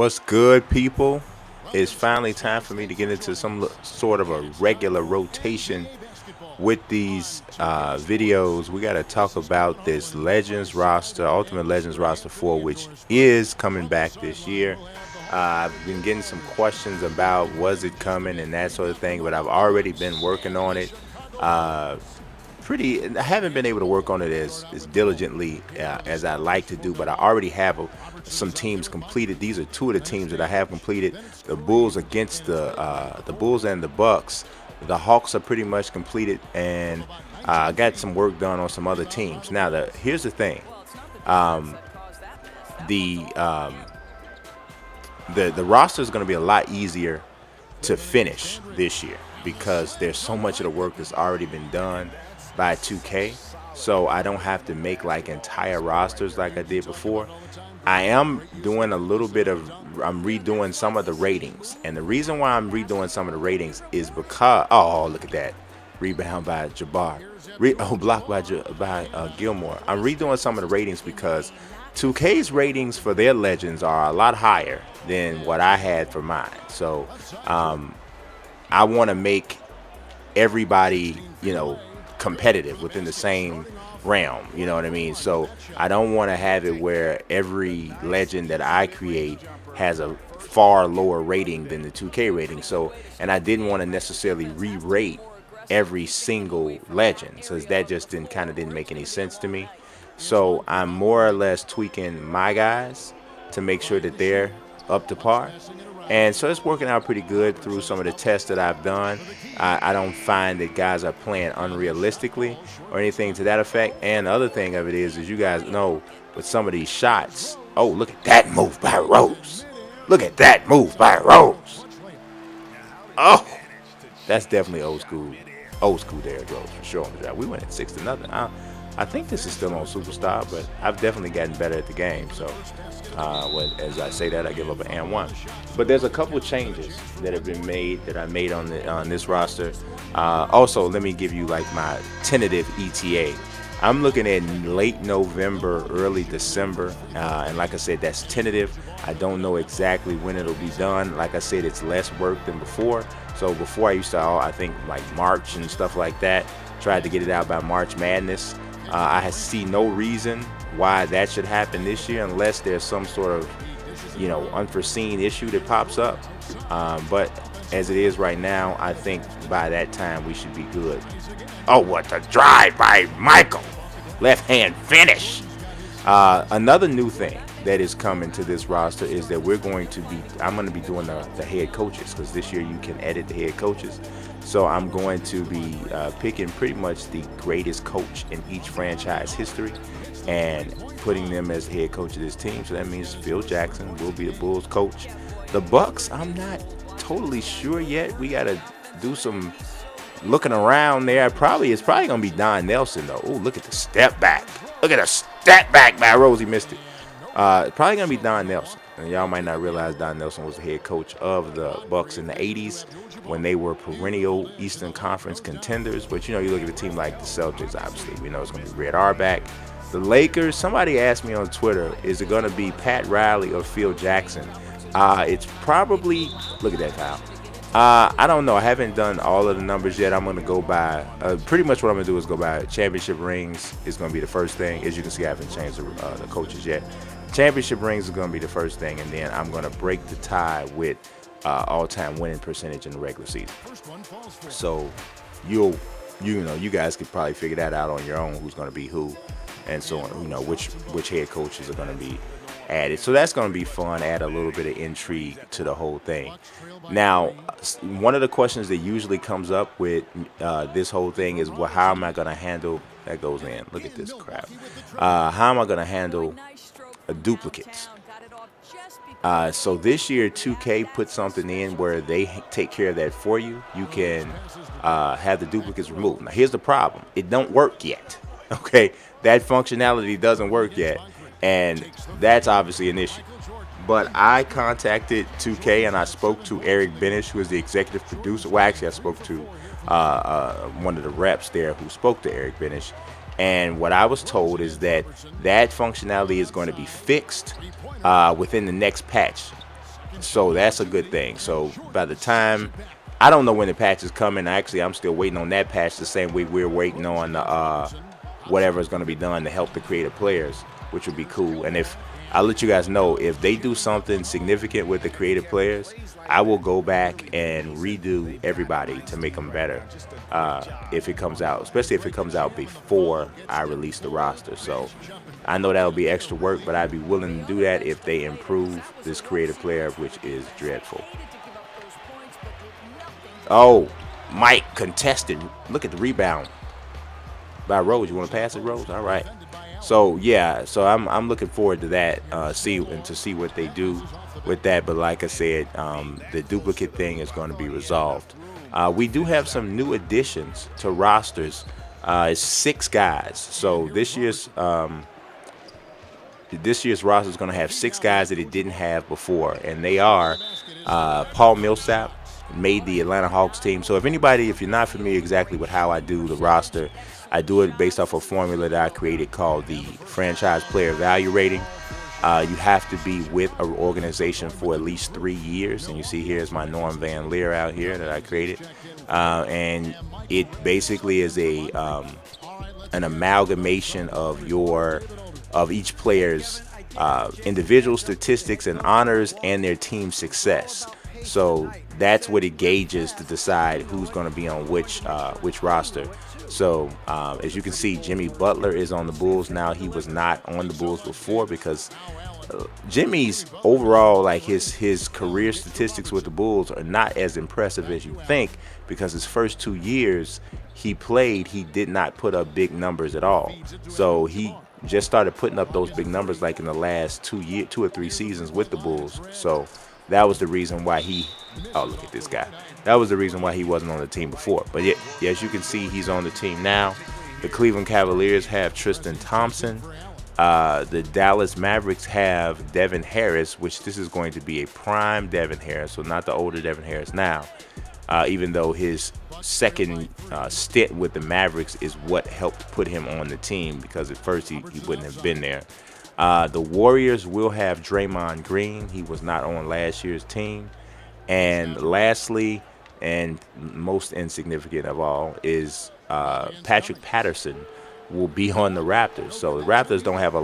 What's good, people? It's finally time for me to get into some sort of a regular rotation with these videos. We got to talk about this Legends roster, Ultimate Legends roster 4, which is coming back this year. I've been getting some questions about was it coming and that sort of thing, but I've already been working on it. I haven't been able to work on it as diligently as I like to do, but I already have some teams completed. These are two of the teams that I have completed. The Bulls against the Bulls and the Bucks. The Hawks are pretty much completed, and I got some work done on some other teams. Now, here's the thing. The roster is going to be a lot easier to finish this year because there's so much of the work that's already been done by 2K, so I don't have to make like entire rosters like I did before. I am doing I'm redoing some of the ratings, and the reason why I'm redoing some of the ratings is because, oh, look at that, rebound by Jabbar, block by Gilmore. I'm redoing some of the ratings because 2K's ratings for their legends are a lot higher than what I had for mine. So I want to make everybody, competitive within the same realm, you know what I mean? So I don't want to have it where every legend that I create has a far lower rating than the 2K rating. So, and I didn't want to necessarily re-rate every single legend, so that just didn't make any sense to me. So I'm more or less tweaking my guys to make sure that they're up to par. And so it's working out pretty good through some of the tests that I've done. I don't find that guys are playing unrealistically or anything to that effect. And the other thing of it is you guys know with some of these shots, oh, look at that move by Rose. Look at that move by Rose. Oh, that's definitely old school Derrick Rose for sure. We went at 6-0. I think this is still on Superstar, but I've definitely gotten better at the game. So as I say that, I give up an and one. But there's a couple changes that have been made that I made on this roster. Also, let me give you like my tentative ETA. I'm looking at late November, early December, and like I said, that's tentative. I don't know exactly when it'll be done. Like I said, it's less work than before. So before I used to, I think like March and stuff like that. Tried to get it out by March Madness. I see no reason why that should happen this year unless there's some sort of, unforeseen issue that pops up. But as it is right now, I think by that time we should be good. Oh, what a drive by Michael. Left hand finish. Another new thing that is coming to this roster is that I'm going to be doing the head coaches, because this year you can edit the head coaches. So I'm going to be picking pretty much the greatest coach in each franchise history and putting them as the head coach of this team. So that means Phil Jackson will be the Bulls coach. The Bucks, I'm not totally sure yet. We got to do some looking around there. It's probably going to be Don Nelson, though. Oh, look at the step back. Look at the step back by Rosie. Missed it. Probably going to be Don Nelson. And y'all might not realize Don Nelson was the head coach of the Bucks in the 80s when they were perennial Eastern Conference contenders. But, you look at a team like the Celtics, obviously. We know it's going to be Red Auerbach. The Lakers, somebody asked me on Twitter, is it going to be Pat Riley or Phil Jackson? It's probably, look at that, Kyle. I don't know. I haven't done all of the numbers yet. I'm going to go by, pretty much what I'm going to do is go by championship rings is going to be the first thing. As you can see, I haven't changed the coaches yet. Championship rings is going to be the first thing, and then I'm going to break the tie with all-time winning percentage in the regular season. So you guys could probably figure that out on your own, who's going to be who, and so on, which head coaches are going to be added. So that's going to be fun, add a little bit of intrigue to the whole thing. Now, one of the questions that usually comes up with this whole thing is, well, how am I going to handle, that goes in, look at this crap, how am I going to handle duplicates? So this year 2K put something in where they take care of that for you. You can have the duplicates removed. Now here's the problem, it don't work yet. Okay, that functionality doesn't work yet, and that's obviously an issue. But I contacted 2K and I spoke to Eric Benish, who is the executive producer. Well, actually I spoke to one of the reps there who spoke to Eric Benish, And what I was told is that that functionality is going to be fixed within the next patch. So that's a good thing. So by the time, I don't know when the patch is coming. Actually, I'm still waiting on that patch the same way we're waiting on the whatever is going to be done to help the creative players, which would be cool. And if I'll let you guys know, if they do something significant with the creative players, I will go back and redo everybody to make them better if it comes out, especially if it comes out before I release the roster. So I know that'll be extra work, but I'd be willing to do that if they improve this creative player, which is dreadful. Oh, Mike contested. Look at the rebound by Rose. You want to pass it, Rose? All right. So yeah, so I'm looking forward to that. See what they do with that. But like I said, the duplicate thing is going to be resolved. We do have some new additions to rosters. It's 6 guys. So this year's roster is going to have 6 guys that it didn't have before, and they are Paul Millsap made the Atlanta Hawks team. So if you're not familiar exactly with how I do the roster, I do it based off a formula that I created called the franchise player value rating. You have to be with an organization for at least 3 years, and you see here is my Norm Van Leer out here that I created, and it basically is an amalgamation of each player's individual statistics and honors and their team success. So that's what it gauges to decide who's going to be on which roster. So as you can see, Jimmy Butler is on the Bulls now. He was not on the Bulls before because Jimmy's overall, like his career statistics with the Bulls are not as impressive as you think, because his first 2 years he played, he did not put up big numbers at all. So he just started putting up those big numbers like in the last 2 or 3 seasons with the Bulls. So that was the reason why oh, look at this guy. That was the reason why he wasn't on the team before. But yeah, as you can see, he's on the team now. The Cleveland Cavaliers have Tristan Thompson. The Dallas Mavericks have Devin Harris, which this is going to be a prime Devin Harris, so not the older Devin Harris now, even though his second stint with the Mavericks is what helped put him on the team, because at first he wouldn't have been there. The Warriors will have Draymond Green. He was not on last year's team. And lastly, and most insignificant of all, is Patrick Patterson will be on the Raptors. So the Raptors don't have a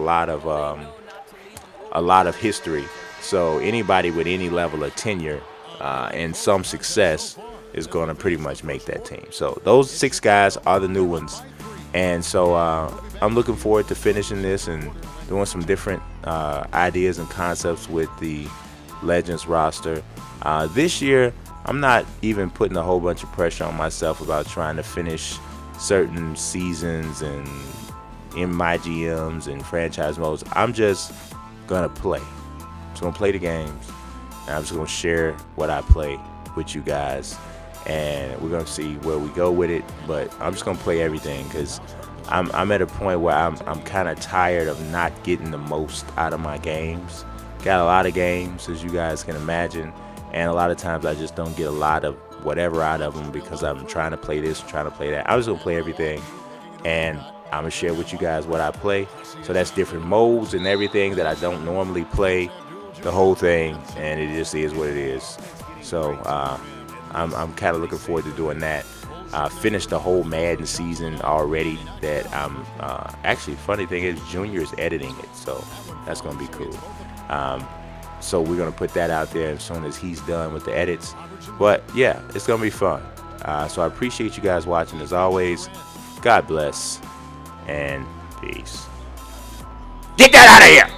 lot of history. So anybody with any level of tenure and some success is going to pretty much make that team. So those 6 guys are the new ones. And so I'm looking forward to finishing this and doing some different ideas and concepts with the Legends roster. This year, I'm not even putting a whole bunch of pressure on myself about trying to finish certain seasons and in my GMs and franchise modes. I'm just gonna play. I'm just gonna play the games, and I'm just gonna share what I play with you guys, and we're gonna see where we go with it. But I'm just gonna play everything, because I'm at a point where I'm kind of tired of not getting the most out of my games. Got a lot of games, as you guys can imagine, and a lot of times I just don't get a lot of whatever out of them because I'm trying to play this, trying to play that. I'm just gonna play everything, and I'm gonna share with you guys what I play. So that's different modes and everything that I don't normally play, the whole thing, and it just is what it is. So I'm kind of looking forward to doing that. Finished the whole Madden season already. That I'm actually, funny thing is, Junior is editing it, so that's gonna be cool. So we're gonna put that out there as soon as he's done with the edits. But yeah, it's gonna be fun. So I appreciate you guys watching as always. God bless and peace. Get that out of here!